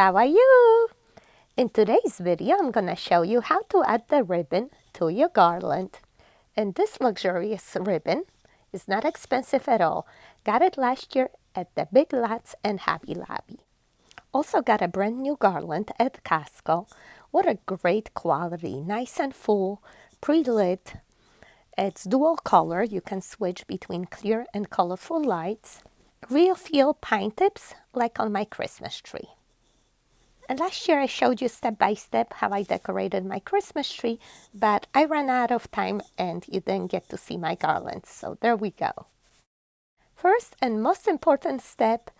how are you? In today's video, I'm going to show you how to add the ribbon to your garland. And this luxurious ribbon is not expensive at all. Got it last year at the Big Lots and Hobby Lobby. Also got a brand new garland at Costco. What a great quality, nice and full, pre-lit. It's dual color. You can switch between clear and colorful lights. Real feel pine tips like on my Christmas tree. And last year I showed you step by step how I decorated my Christmas tree, but I ran out of time and you didn't get to see my garlands, so there we go. First and most important step,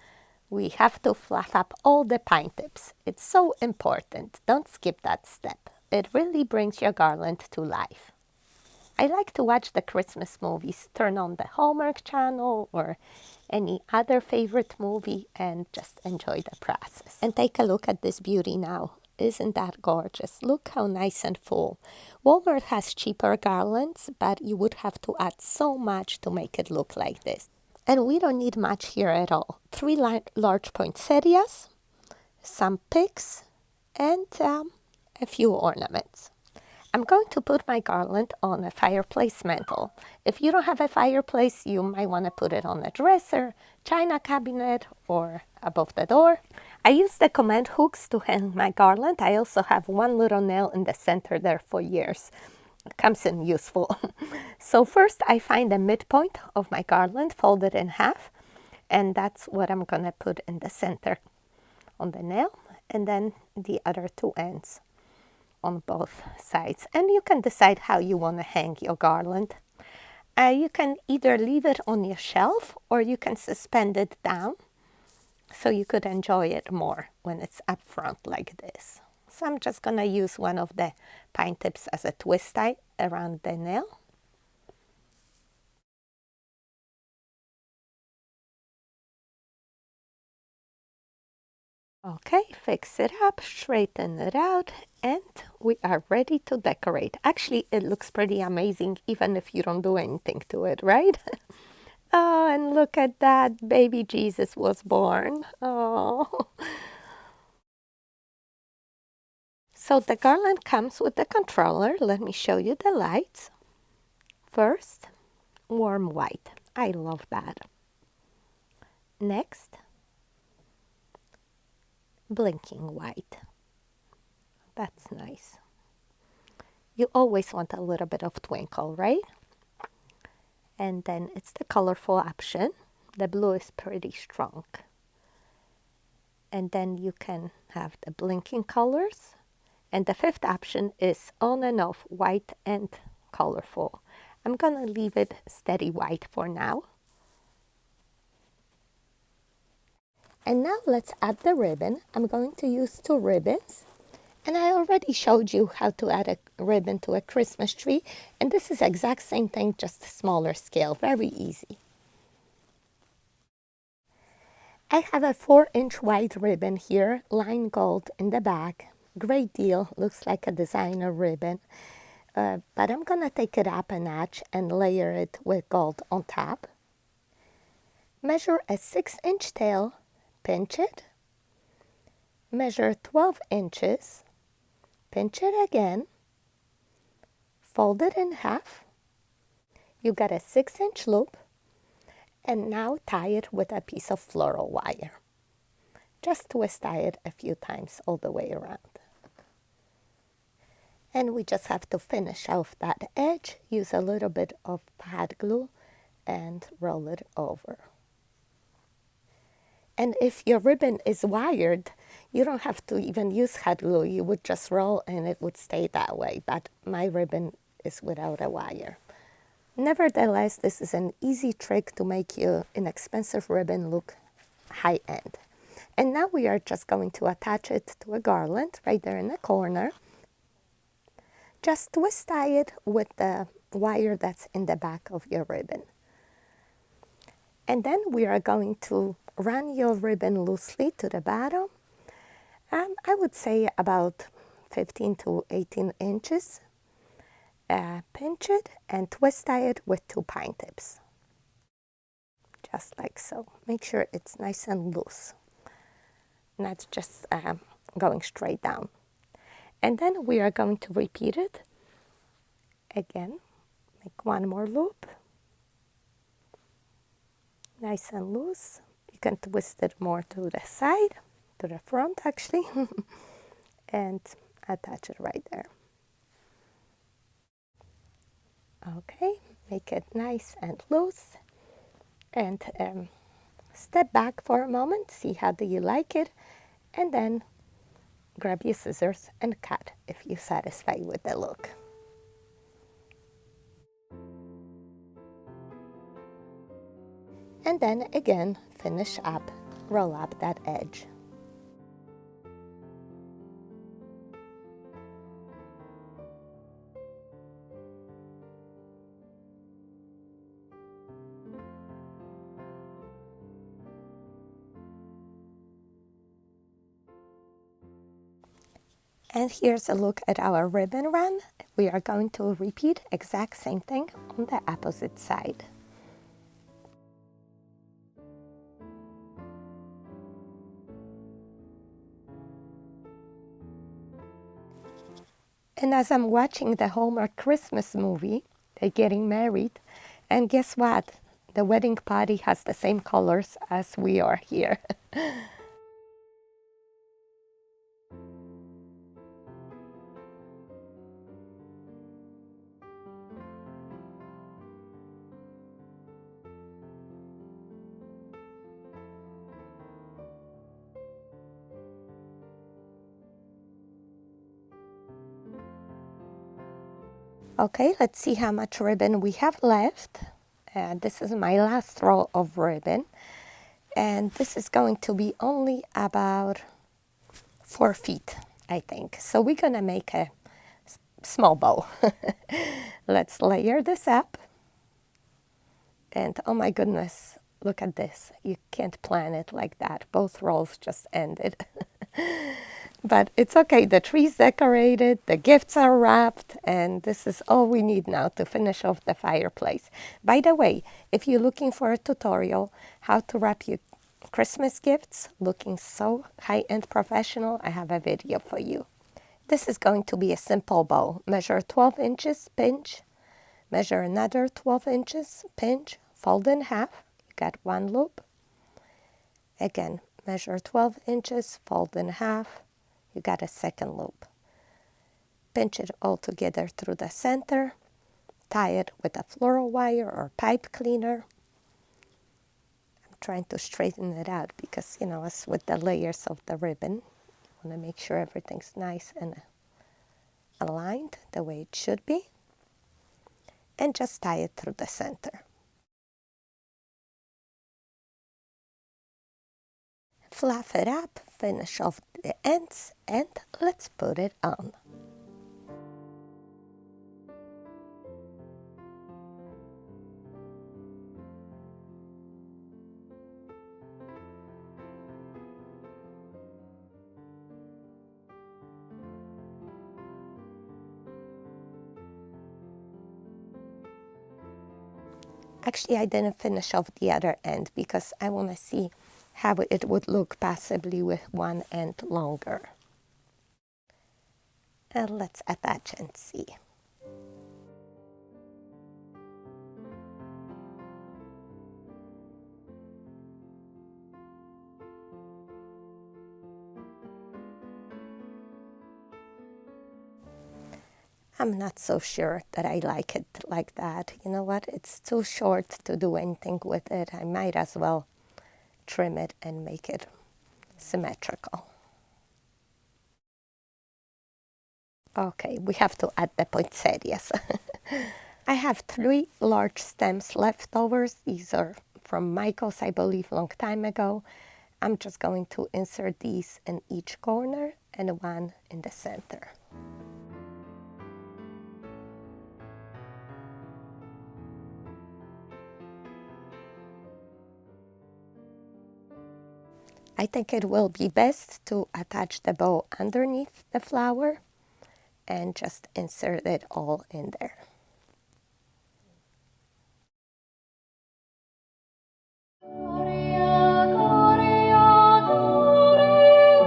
we have to fluff up all the pine tips. It's so important. Don't skip that step. It really brings your garland to life. I like to watch the Christmas movies, turn on the Hallmark Channel or any other favorite movie and just enjoy the process. And take a look at this beauty now. Isn't that gorgeous? Look how nice and full. Walmart has cheaper garlands, but you would have to add so much to make it look like this. And we don't need much here at all. 3 large poinsettias, some picks, and a few ornaments. I'm going to put my garland on a fireplace mantle. If you don't have a fireplace, you might want to put it on a dresser, china cabinet, or above the door. I use the command hooks to hang my garland. I also have one little nail in the center there for years. It comes in useful. So first I find the midpoint of my garland, fold it in half, and that's what I'm going to put in the center on the nail, and then the other 2 ends on both sides. And you can decide how you want to hang your garland. You can either leave it on your shelf or you can suspend it down so you could enjoy it more when it's up front like this. So I'm just going to use one of the pine tips as a twist tie around the nail. Okay, fix it up, straighten it out, and we are ready to decorate. Actually, it looks pretty amazing even if you don't do anything to it, right? Oh, and look at that, baby Jesus was born. Oh. So the garland comes with the controller. Let me show you the lights. First, warm white. I love that. Next, blinking white. That's nice. You always want a little bit of twinkle, right? And then it's the colorful option. The blue is pretty strong. And then you can have the blinking colors. And the 5th option is on and off, white and colorful. I'm going to leave it steady white for now. And now let's add the ribbon. I'm going to use 2 ribbons. And I already showed you how to add a ribbon to a Christmas tree. And this is the exact same thing, just a smaller scale. Very easy. I have a 4-inch wide ribbon here, lime gold in the back. Great deal. Looks like a designer ribbon. But I'm going to take it up a notch and layer it with gold on top. Measure a 6-inch tail. Pinch it, measure 12 inches, pinch it again, fold it in half. You got a 6-inch loop, and now tie it with a piece of floral wire. Just twist tie it a few times all the way around. And we just have to finish off that edge, use a little bit of hot glue, and roll it over. And if your ribbon is wired, you don't have to even use hot glue. You would just roll and it would stay that way. But my ribbon is without a wire. Nevertheless, this is an easy trick to make your inexpensive ribbon look high-end. And now we are just going to attach it to a garland right there in the corner. Just twist tie it with the wire that's in the back of your ribbon. And then we are going to run your ribbon loosely to the bottom. I would say about 15 to 18 inches. Pinch it and twist tie it with 2 pine tips. Just like so. Make sure it's nice and loose. Not just going straight down. And then we are going to repeat it again. Make one more loop. Nice and loose. You can twist it more to the side, to the front actually, and attach it right there. Okay, make it nice and loose. And step back for a moment, see how do you like it, and then grab your scissors and cut if you're satisfied with the look. And then again, finish up, roll up that edge. And here's a look at our ribbon run. We are going to repeat exact same thing on the opposite side. And as I'm watching the Hallmark Christmas movie, they're getting married, and guess what? The wedding party has the same colors as we are here. Okay, let's see how much ribbon we have left. This is my last roll of ribbon, and this is going to be only about 4 feet, I think. So we're gonna make a small bow. Let's layer this up. And oh my goodness, look at this. You can't plan it like that. Both rolls just ended. But it's okay. The tree's decorated, the gifts are wrapped, and this is all we need now to finish off the fireplace. By the way, if you're looking for a tutorial how to wrap your Christmas gifts looking so high-end professional, I have a video for you. This is going to be a simple bow. Measure 12 inches, pinch. Measure another 12 inches, pinch, fold in half. You got one loop. Again, measure 12 inches, fold in half. You got a second loop. Pinch it all together through the center. Tie it with a floral wire or pipe cleaner. I'm trying to straighten it out because, you know, as with the layers of the ribbon, you want to make sure everything's nice and aligned the way it should be. And just tie it through the center. Fluff it up, finish off the ends, and let's put it on. Actually, I didn't finish off the other end because I want to see how it would look possibly with one end longer. And let's attach and see. I'm not so sure that I like it like that. You know what? It's too short to do anything with it. I might as well trim it and make it symmetrical. Okay, we have to add the poinsettias. I have 3 large stems leftovers. These are from Michael's, I believe, long time ago. I'm just going to insert these in each corner and one in the center. I think it will be best to attach the bow underneath the flower and just insert it all in there. GLORIA, GLORIA, GLORIA,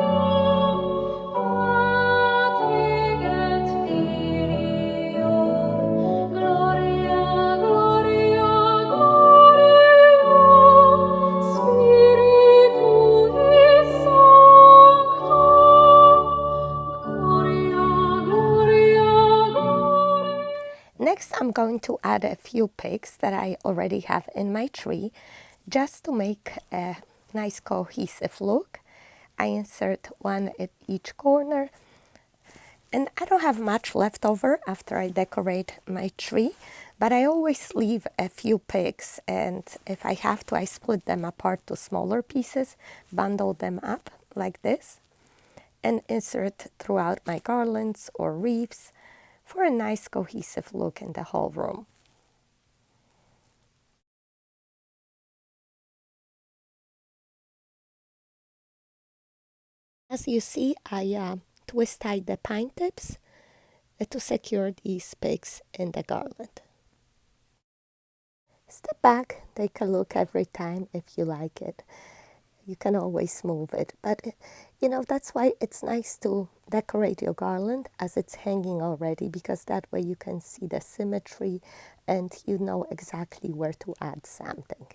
Next, I'm going to add a few picks that I already have in my tree just to make a nice cohesive look. I insert one at each corner, and I don't have much left over after I decorate my tree, but I always leave a few picks, and if I have to, I split them apart to smaller pieces, bundle them up like this, and insert throughout my garlands or wreaths for a nice cohesive look in the whole room. As you see, I twist tied the pine tips to secure these picks in the garland. Step back, take a look every time if you like it. You can always move it, but you know, that's why it's nice to decorate your garland as it's hanging already, because that way you can see the symmetry and you know exactly where to add something.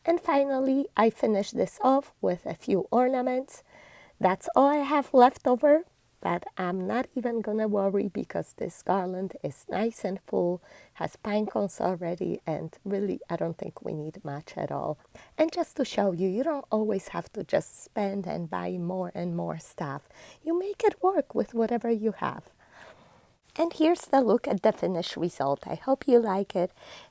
And finally, I finish this off with a few ornaments. That's all I have left over, but I'm not even gonna worry because this garland is nice and full, has pine cones already, and really I don't think we need much at all. And just to show you, you don't always have to just spend and buy more and more stuff. You make it work with whatever you have. And here's the look at the finished result. I hope you like it,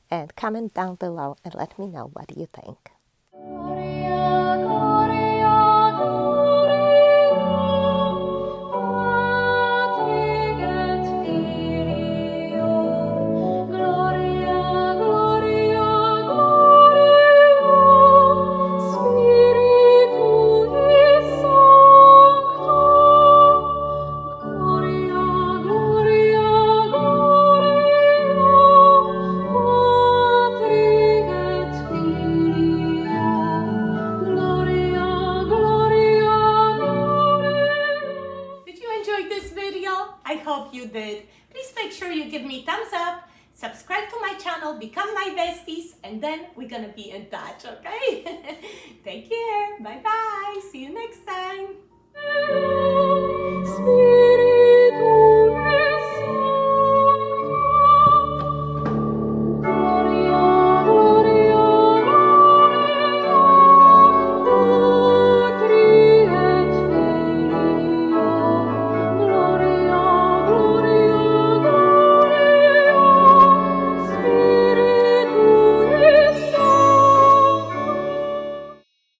and comment down below and let me know what you think. Gloria, Gloria, Gloria, Patri et Filio. Gloria, Gloria, Gloria, Spiritui Sancto. Gloria, Gloria, Gloria, Patri et Filio. Gloria, Gloria, Gloria. Did you enjoy this video? I hope you did. Please make sure you give me thumbs up, subscribe to my channel, become my besties, and then we're gonna be in touch, okay? Take care. Bye bye. See you next time. Spirit